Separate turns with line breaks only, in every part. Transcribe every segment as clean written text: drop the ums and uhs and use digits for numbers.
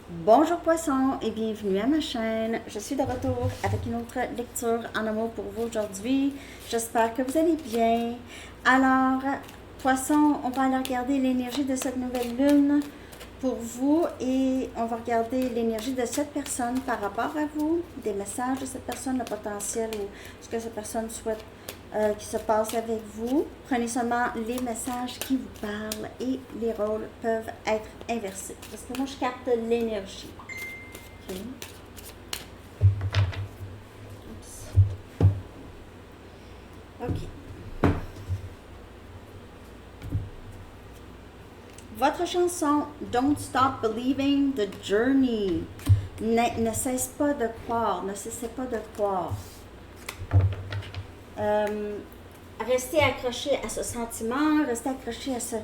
Bonjour poissons et bienvenue à ma chaîne. Je suis de retour avec une autre lecture en amour pour vous aujourd'hui. J'espère que vous allez bien. Alors, poissons, on va aller regarder l'énergie de cette nouvelle lune pour vous et on va regarder l'énergie de cette personne par rapport à vous, des messages de cette personne, le potentiel ou ce que cette personne souhaite qui se passe avec vous. Prenez seulement les messages qui vous parlent et les rôles peuvent être inversés. Parce que moi, je capte l'énergie. OK. OK. Votre chanson Don't Stop Believing the Journey. Ne cesse pas de croire, ne cessez pas de croire. Restez accroché à ce sentiment, restez accroché à ce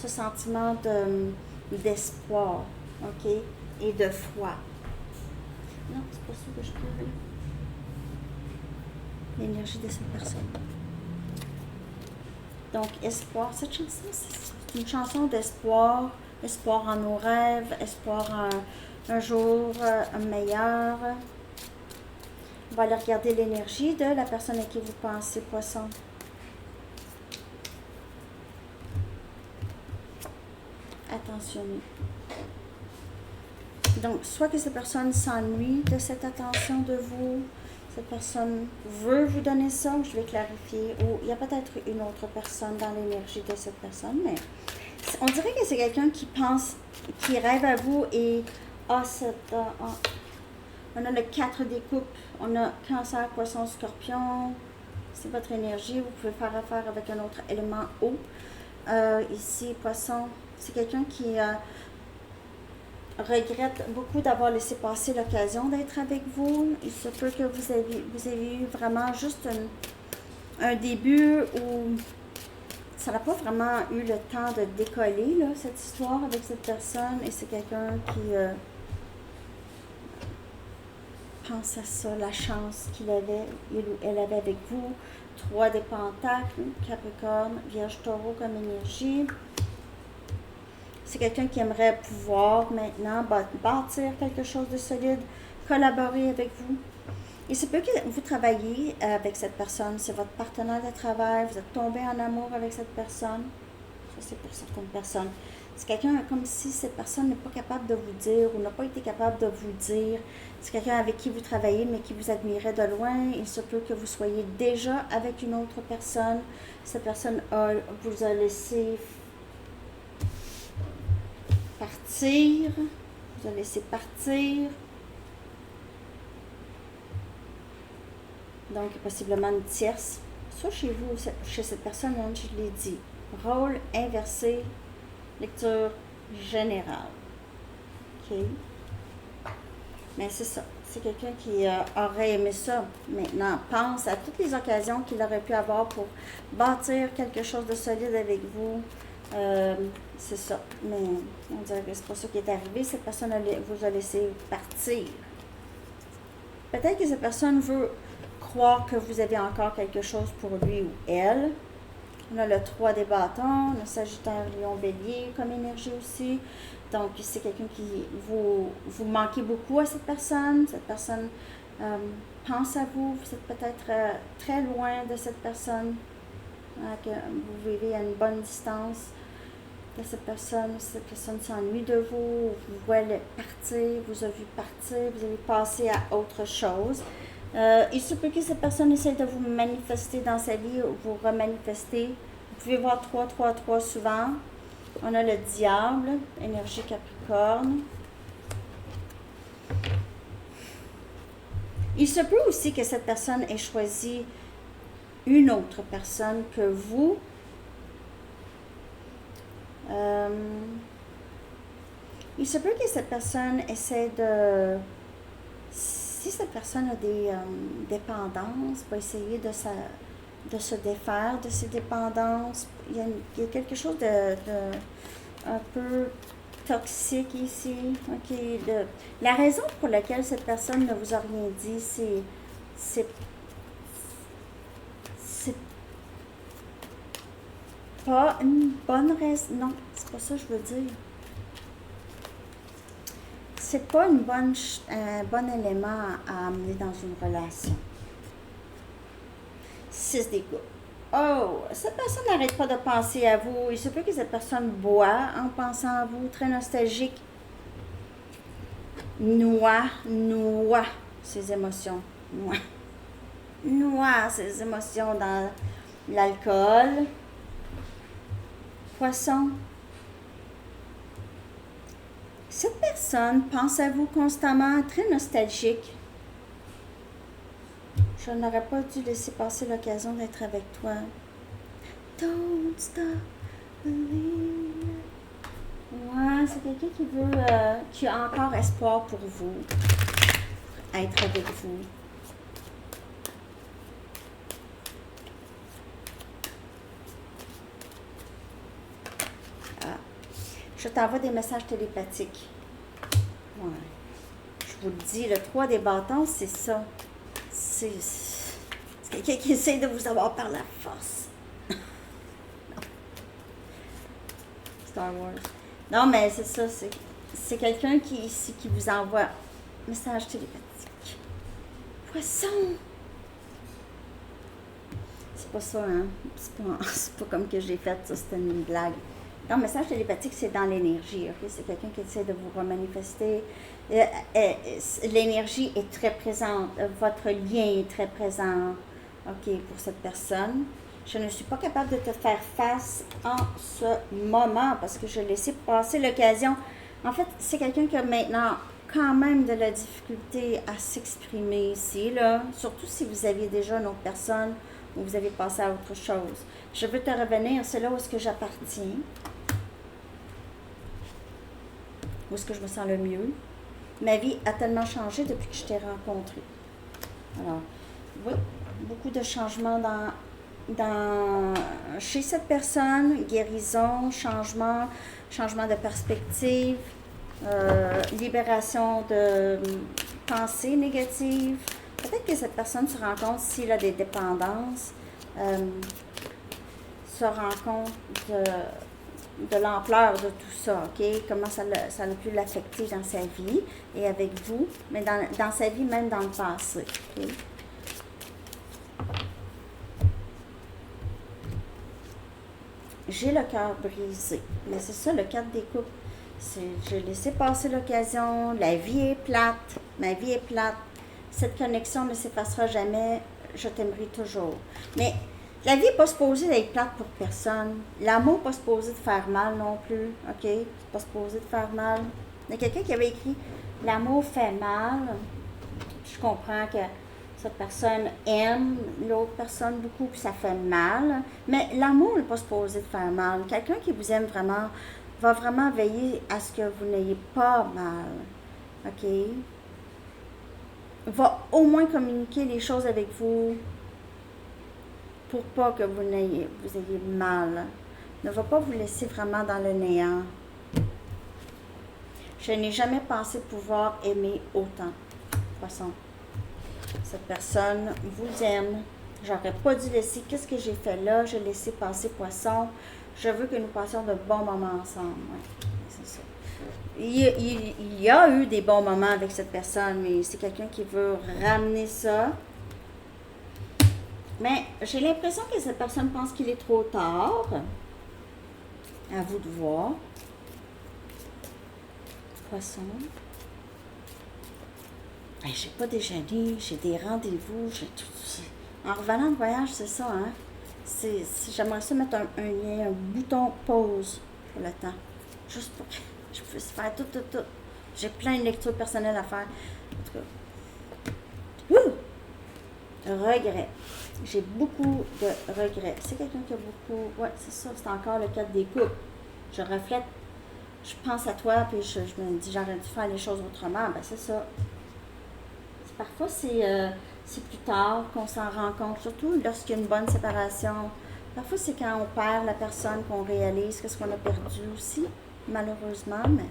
sentiment d'espoir, OK, et de foi. Non, c'est pas ça que je trouve. L'énergie de cette personne. Donc, espoir, cette chanson, c'est une chanson d'espoir, espoir en nos rêves, espoir en un jour meilleur. On va aller regarder l'énergie de la personne à qui vous pensez, poisson. Attentionnez. Donc, soit que cette personne s'ennuie de cette attention de vous, cette personne veut vous donner ça, je vais clarifier, ou il y a peut-être une autre personne dans l'énergie de cette personne, mais on dirait que c'est quelqu'un qui pense, qui rêve à vous et on a le 4 des coupes, on a cancer, poisson, scorpion, c'est votre énergie, vous pouvez faire affaire avec un autre élément eau. Ici, poisson, c'est quelqu'un qui regrette beaucoup d'avoir laissé passer l'occasion d'être avec vous. Il se peut que vous avez eu vraiment juste un début où ça n'a pas vraiment eu le temps de décoller, là, cette histoire avec cette personne. Et c'est quelqu'un qui pense à ça, la chance qu'il avait, il ou elle avait avec vous. 3 des pentacles, Capricorne, Vierge, Taureau comme énergie. C'est quelqu'un qui aimerait pouvoir maintenant bâtir quelque chose de solide, collaborer avec vous. Il se peut que vous travaillez avec cette personne, c'est votre partenaire de travail, vous êtes tombé en amour avec cette personne. Ça, c'est pour certaines personnes. C'est quelqu'un comme si cette personne n'est pas capable de vous dire ou n'a pas été capable de vous dire. C'est quelqu'un avec qui vous travaillez mais qui vous admirait de loin. Il se peut que vous soyez déjà avec une autre personne. Cette personne vous a laissé partir, vous a laissé partir. Donc, possiblement une tierce. Soit chez vous, chez cette personne, hein, je l'ai dit. Rôle inversé, lecture générale. OK? Mais c'est ça. C'est quelqu'un qui aurait aimé ça. Maintenant, pense à toutes les occasions qu'il aurait pu avoir pour bâtir quelque chose de solide avec vous. C'est ça. Mais on dirait que c'est pas ça qui est arrivé. Cette personne vous a laissé partir. Peut-être que cette personne veut croire que vous avez encore quelque chose pour lui ou elle. On a le 3 des bâtons, le Sagittaire, Lion, Bélier comme énergie aussi. Donc, c'est quelqu'un qui vous manquez beaucoup à cette personne. Cette personne pense à vous. Vous êtes peut-être très loin de cette personne. Que vous vivez à une bonne distance de cette personne. Cette personne s'ennuie de vous. Vous voyez partir, vous a vu partir, vous avez passé à autre chose. Il se peut que cette personne essaie de vous manifester dans sa vie ou vous remanifester. Vous pouvez voir 3, 3, 3 souvent. On a le diable, énergie Capricorne. Il se peut aussi que cette personne ait choisi une autre personne que vous. Il se peut que cette personne essaie de... Si cette personne a des dépendances, va essayer de se défaire de ses dépendances. Il y a quelque chose de un peu toxique ici. Okay, la raison pour laquelle cette personne ne vous a rien dit, c'est pas une bonne raison. Non, c'est pas ça que je veux dire. C'est pas un bon élément à amener dans une relation. 6 des coups. Oh, cette personne n'arrête pas de penser à vous. Il se peut que cette personne boit en pensant à vous, très nostalgique. Noie ses émotions. Noie ses émotions dans l'alcool. Poisson. Cette personne pense à vous constamment, très nostalgique. Je n'aurais pas dû laisser passer l'occasion d'être avec toi. Don't stop believing. Ouais, c'est quelqu'un qui veut, qui a encore espoir pour vous, être avec vous. Ah. Je t'envoie des messages télépathiques. Ouais. Je vous le dis, le 3 des bâtons, c'est ça. C'est quelqu'un qui essaie de vous avoir par la force. Star Wars. Non, mais c'est ça, c'est quelqu'un qui vous envoie message télépathique. Poisson! C'est pas ça, hein? C'est pas comme que j'ai fait ça, c'était une blague. Non, message télépathique, c'est dans l'énergie, ok? C'est quelqu'un qui essaie de vous remanifester. L'énergie est très présente. Votre lien est très présent, ok, pour cette personne. Je ne suis pas capable de te faire face en ce moment parce que je laissais passer l'occasion. En fait, c'est quelqu'un qui a maintenant quand même de la difficulté à s'exprimer ici, là. Surtout si vous aviez déjà une autre personne ou vous avez passé à autre chose. Je veux te revenir, c'est là où est-ce que j'appartiens. Où est-ce que je me sens le mieux. Ma vie a tellement changé depuis que je t'ai rencontré. Alors, oui, beaucoup de changements chez cette personne, guérison, changement de perspective, libération de pensées négatives. Peut-être que cette personne se rend compte s'il a des dépendances, se rend compte de l'ampleur de tout ça, ok? Comment ça a pu l'affecter dans sa vie et avec vous, mais dans sa vie, même dans le passé, ok? J'ai le cœur brisé. Mais c'est ça, le 4 des coupes. J'ai laissé passer l'occasion. La vie est plate. Ma vie est plate. Cette connexion ne s'effacera jamais. Je t'aimerai toujours. Mais la vie n'est pas supposée d'être plate pour personne. L'amour n'est pas supposé de faire mal non plus. OK? C'est pas supposé de faire mal. Il y a quelqu'un qui avait écrit « L'amour fait mal ». Je comprends que cette personne aime l'autre personne beaucoup, puis ça fait mal. Mais l'amour n'est pas supposé de faire mal. Quelqu'un qui vous aime vraiment va vraiment veiller à ce que vous n'ayez pas mal. OK? Va au moins communiquer les choses avec vous pour pas que vous ayez mal. Ne va pas vous laisser vraiment dans le néant. Je n'ai jamais pensé pouvoir aimer autant. Poisson. Cette personne vous aime. J'aurais pas dû laisser. Qu'est-ce que j'ai fait là? J'ai laissé passer Poisson. Je veux que nous passions de bons moments ensemble. Ouais, c'est ça. Il y a eu des bons moments avec cette personne, mais c'est quelqu'un qui veut ramener ça. Mais j'ai l'impression que cette personne pense qu'il est trop tard. À vous de voir. Poisson. J'ai pas déjeuné, j'ai des rendez-vous, j'ai tout. En revenant de voyage, c'est ça, hein? J'aimerais ça mettre un lien, un bouton pause pour le temps. Juste pour que je puisse faire tout. J'ai plein de lectures personnelles à faire. En tout cas. Regret. J'ai beaucoup de regrets. C'est quelqu'un qui a beaucoup. Ouais, c'est ça, c'est encore le 4 des coupes. Je reflète, je pense à toi, puis je me dis, j'aurais dû faire les choses autrement. Ben, c'est ça. Parfois, c'est plus tard qu'on s'en rend compte, surtout lorsqu'il y a une bonne séparation. Parfois, c'est quand on perd la personne qu'on réalise qu'est-ce qu'on a perdu aussi, malheureusement. Mais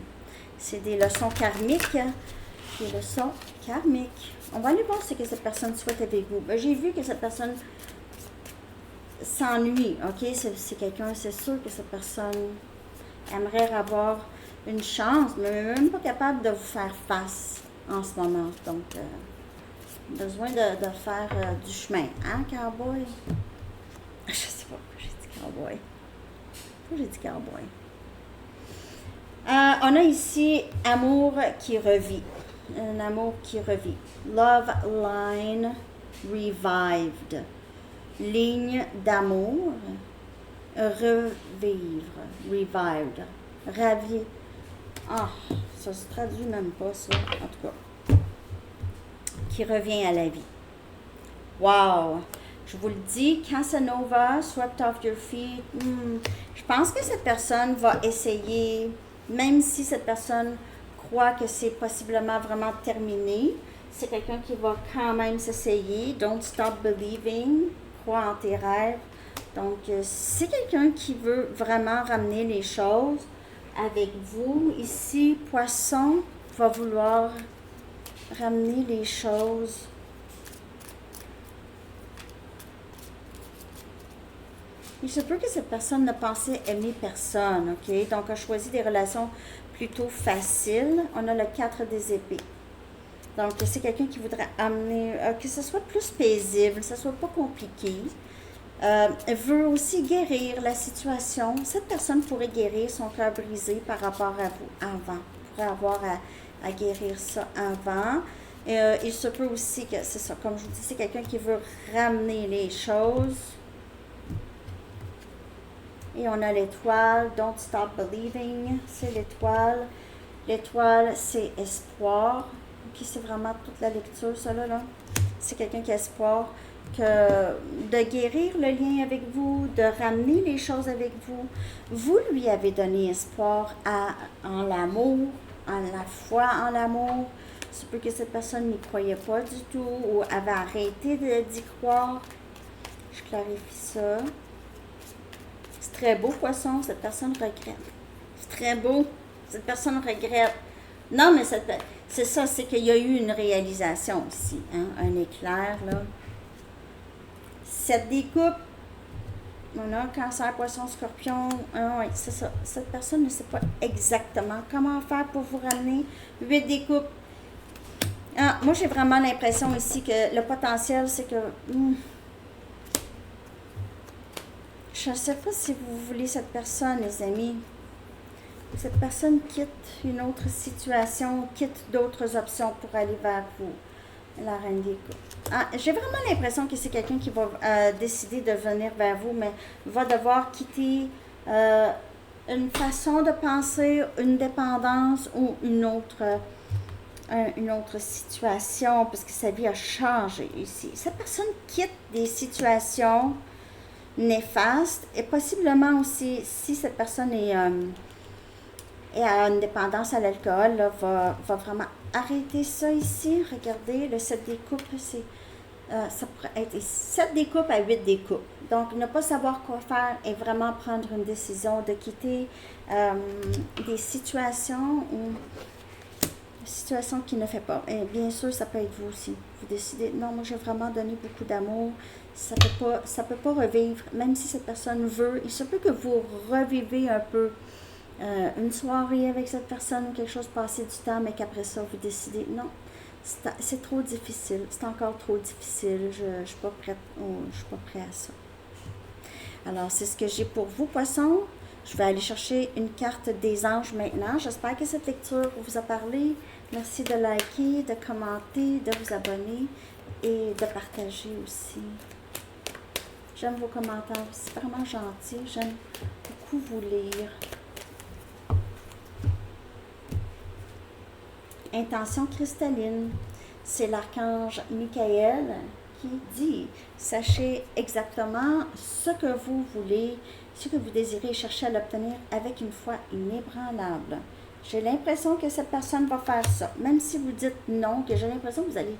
c'est des leçons karmiques. Des leçons karmiques. On va aller voir ce que cette personne souhaite avec vous. Ben, j'ai vu que cette personne s'ennuie, ok? C'est quelqu'un, c'est sûr que cette personne aimerait avoir une chance, mais même pas capable de vous faire face en ce moment. Donc, besoin de faire du chemin. Hein, cowboy? Je sais pas pourquoi j'ai dit cowboy. Pourquoi j'ai dit cowboy? On a ici amour qui revit. Un amour qui revit. Love line revived. Ligne d'amour. Revivre. Revived. Ravi. Ah, ça se traduit même pas, ça. En tout cas. Qui revient à la vie. Wow! Je vous le dis, Casanova, swept off your feet. Je pense que cette personne va essayer, même si cette personne croit que c'est possiblement vraiment terminé, c'est quelqu'un qui va quand même s'essayer. Don't stop believing. Crois en tes rêves. Donc, c'est quelqu'un qui veut vraiment ramener les choses avec vous. Ici, Poisson va vouloir ramener les choses. Il se peut que cette personne ne pensait aimer personne, ok? Donc, a choisi des relations plutôt faciles. On a le 4 des épées. Donc, c'est quelqu'un qui voudrait amener, que ce soit plus paisible, que ce soit pas compliqué. Veut aussi guérir la situation. Cette personne pourrait guérir son cœur brisé par rapport à vous avant. Pourrait avoir à guérir ça avant. Il se peut aussi que, c'est ça, comme je vous dis, c'est quelqu'un qui veut ramener les choses. Et on a l'étoile, don't stop believing, c'est l'étoile. L'étoile, c'est espoir. Puis c'est vraiment toute la lecture, ça là. C'est quelqu'un qui a espoir de guérir le lien avec vous, de ramener les choses avec vous. Vous lui avez donné espoir en l'amour, en la foi en l'amour. C'est peut que cette personne n'y croyait pas du tout ou avait arrêté d'y croire. Je clarifie ça. C'est très beau, Poisson. Cette personne regrette. C'est très beau. Cette personne regrette. Non, mais c'est ça, c'est qu'il y a eu une réalisation ici. Hein? Un éclair, là. 7 des coupes. On a Cancer, Poisson, Scorpion. Oui, c'est ça. Cette personne ne sait pas exactement comment faire pour vous ramener. 8 des coupes. Moi, j'ai vraiment l'impression ici que le potentiel, c'est que... je ne sais pas si vous voulez cette personne, les amis. Cette personne quitte une autre situation, quitte d'autres options pour aller vers vous. La reine des coupes. J'ai vraiment l'impression que c'est quelqu'un qui va décider de venir vers vous, mais va devoir quitter une façon de penser, une dépendance ou une autre situation, parce que sa vie a changé ici. Cette personne quitte des situations néfastes et possiblement aussi, si cette personne est à une dépendance à l'alcool, là, va vraiment arrêter ça ici. Regardez, le 7 des coupes, ça pourrait être 7 des coupes à 8 des coupes. Donc, ne pas savoir quoi faire et vraiment prendre une décision de quitter des situations qui ne fait pas. Et bien sûr, ça peut être vous aussi. Vous décidez, non, moi j'ai vraiment donné beaucoup d'amour. Ça peut pas revivre. Même si cette personne veut, il se peut que vous revivez un peu une soirée avec cette personne ou quelque chose, passer du temps, mais qu'après ça, vous décidez, non, c'est trop difficile, c'est encore trop difficile, je ne suis pas prête, je suis pas prêt à ça. Alors, c'est ce que j'ai pour vous, Poissons. Je vais aller chercher une carte des anges maintenant. J'espère que cette lecture vous a parlé. Merci de liker, de commenter, de vous abonner et de partager aussi. J'aime vos commentaires, c'est vraiment gentil. J'aime beaucoup vous lire. Intention cristalline, c'est l'archange Michael qui dit « Sachez exactement ce que vous voulez, ce que vous désirez, cherchez à l'obtenir avec une foi inébranlable. » J'ai l'impression que cette personne va faire ça. Même si vous dites non, que j'ai l'impression que vous allez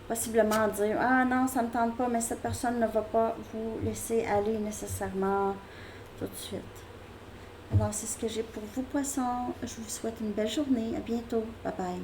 possiblement dire « Ah non, ça ne me tente pas », mais cette personne ne va pas vous laisser aller nécessairement tout de suite. Alors, c'est ce que j'ai pour vous, Poissons. Je vous souhaite une belle journée. À bientôt. Bye bye.